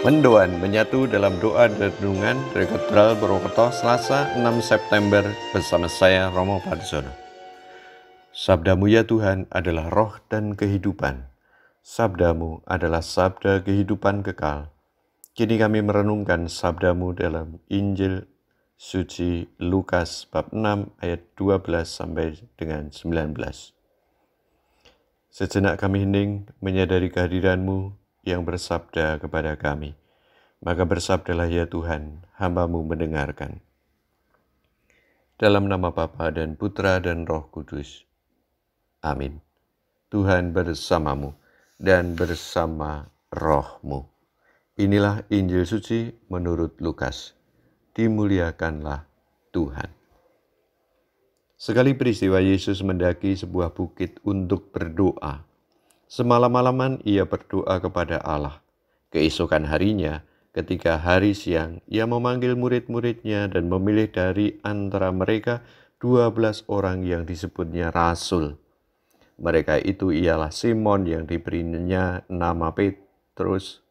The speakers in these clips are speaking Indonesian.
Mendoan menyatu dalam doa dan renungan dari Katedral Purwokerto Selasa 6 September bersama saya Romo Padzono. Sabdamu ya Tuhan adalah roh dan kehidupan. Sabdamu adalah sabda kehidupan kekal. Kini kami merenungkan sabdamu dalam Injil suci Lukas bab 6 ayat 12 sampai dengan 19. Sejenak kami hening menyadari kehadiranmu yang bersabda kepada kami. Maka bersabdalah ya Tuhan, hamba-Mu mendengarkan. Dalam nama Bapa dan Putra dan Roh Kudus. Amin. Tuhan bersamamu dan bersama rohmu. Inilah Injil suci menurut Lukas. Dimuliakanlah Tuhan. Sekali peristiwa Yesus mendaki sebuah bukit untuk berdoa. Semalam-malaman ia berdoa kepada Allah. Keesokan harinya, ketika hari siang, ia memanggil murid-muridnya dan memilih dari antara mereka 12 orang yang disebutnya rasul. Mereka itu ialah Simon yang diberinya nama Petrus,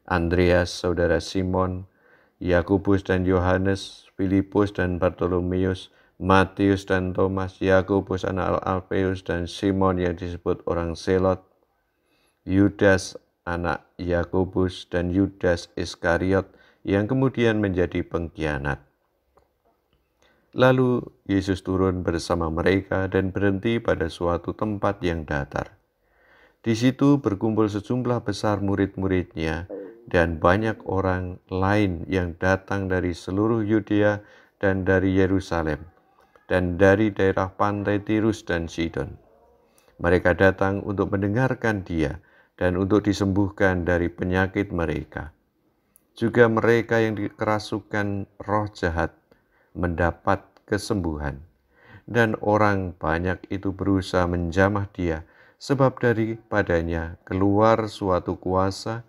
Andreas saudara Simon, Yakobus dan Yohanes, Filipus dan Bartolomeus, Matius dan Thomas, Yakobus anak Alfeus dan Simon yang disebut orang Selot, Yudas anak Yakobus dan Yudas Iskariot yang kemudian menjadi pengkhianat. Lalu Yesus turun bersama mereka dan berhenti pada suatu tempat yang datar. Di situ berkumpul sejumlah besar murid-muridnya dan banyak orang lain yang datang dari seluruh Yudea dan dari Yerusalem dan dari daerah pantai Tirus dan Sidon. Mereka datang untuk mendengarkan dia dan untuk disembuhkan dari penyakit mereka. Juga mereka yang dikerasukan roh jahat mendapat kesembuhan. Dan orang banyak itu berusaha menjamah dia, sebab daripadanya keluar suatu kuasa,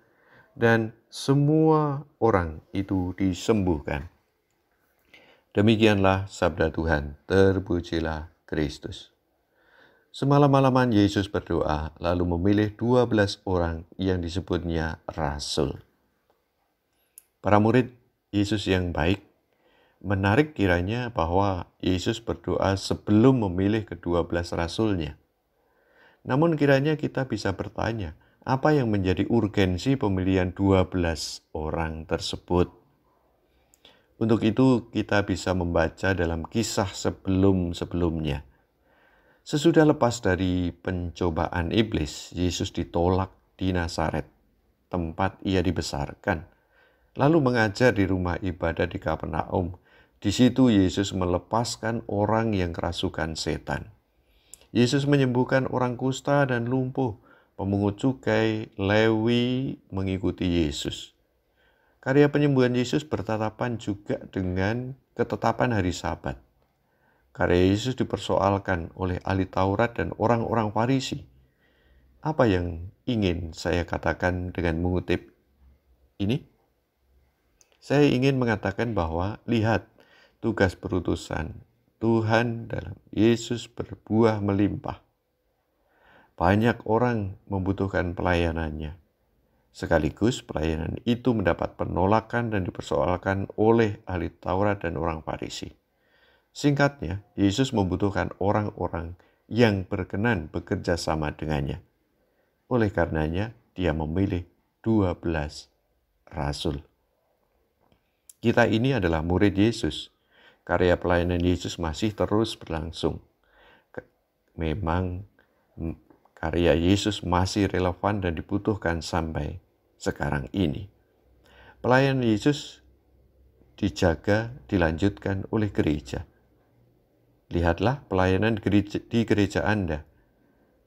dan semua orang itu disembuhkan. Demikianlah sabda Tuhan, terpujilah Kristus. Semalam-malaman Yesus berdoa, lalu memilih 12 orang yang disebutnya rasul. Para murid Yesus yang baik, menarik kiranya bahwa Yesus berdoa sebelum memilih ke-12 rasulnya. Namun kiranya kita bisa bertanya, apa yang menjadi urgensi pemilihan 12 orang tersebut? Untuk itu kita bisa membaca dalam kisah sebelum-sebelumnya. Sesudah lepas dari pencobaan iblis, Yesus ditolak di Nazaret, tempat ia dibesarkan. Lalu mengajar di rumah ibadah di Kapernaum. Di situ Yesus melepaskan orang yang kerasukan setan. Yesus menyembuhkan orang kusta dan lumpuh. Pemungut cukai, Lewi mengikuti Yesus. Karya penyembuhan Yesus bertatapan juga dengan ketetapan hari Sabat. Karya Yesus dipersoalkan oleh ahli Taurat dan orang-orang Farisi. Apa yang ingin saya katakan dengan mengutip ini? Saya ingin mengatakan bahwa lihat tugas perutusan Tuhan dalam Yesus berbuah melimpah. Banyak orang membutuhkan pelayanannya. Sekaligus pelayanan itu mendapat penolakan dan dipersoalkan oleh ahli Taurat dan orang Farisi. Singkatnya, Yesus membutuhkan orang-orang yang berkenan bekerja sama dengannya. Oleh karenanya, dia memilih 12 rasul. Kita ini adalah murid Yesus. Karya pelayanan Yesus masih terus berlangsung. Memang karya Yesus masih relevan dan dibutuhkan sampai sekarang ini. Pelayanan Yesus dijaga, dilanjutkan oleh gereja. Lihatlah pelayanan di gereja Anda.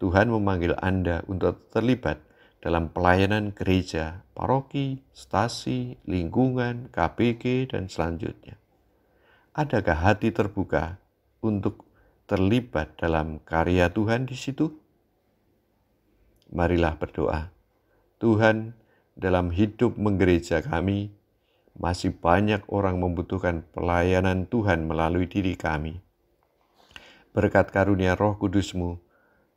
Tuhan memanggil Anda untuk terlibat dalam pelayanan gereja, paroki, stasi, lingkungan, KPG, dan selanjutnya. Adakah hati terbuka untuk terlibat dalam karya Tuhan di situ? Marilah berdoa. Tuhan, dalam hidup menggereja kami, masih banyak orang membutuhkan pelayanan Tuhan melalui diri kami. Berkat karunia Roh Kudus-Mu,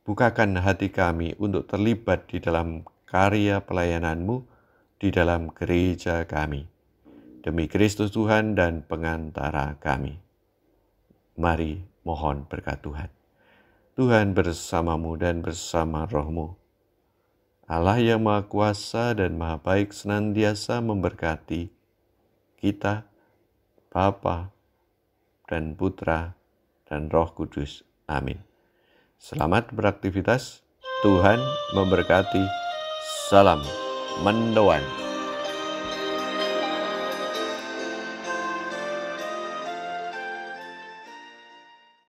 bukakan hati kami untuk terlibat di dalam karya pelayanan-Mu di dalam gereja kami. Demi Kristus Tuhan dan pengantara kami. Mari mohon berkat Tuhan. Tuhan bersamamu dan bersama rohmu. Allah yang Maha Kuasa dan Maha Baik senantiasa memberkati kita, Bapa dan Putra dan Roh Kudus. Amin. Selamat beraktivitas. Tuhan memberkati. Salam mendoan.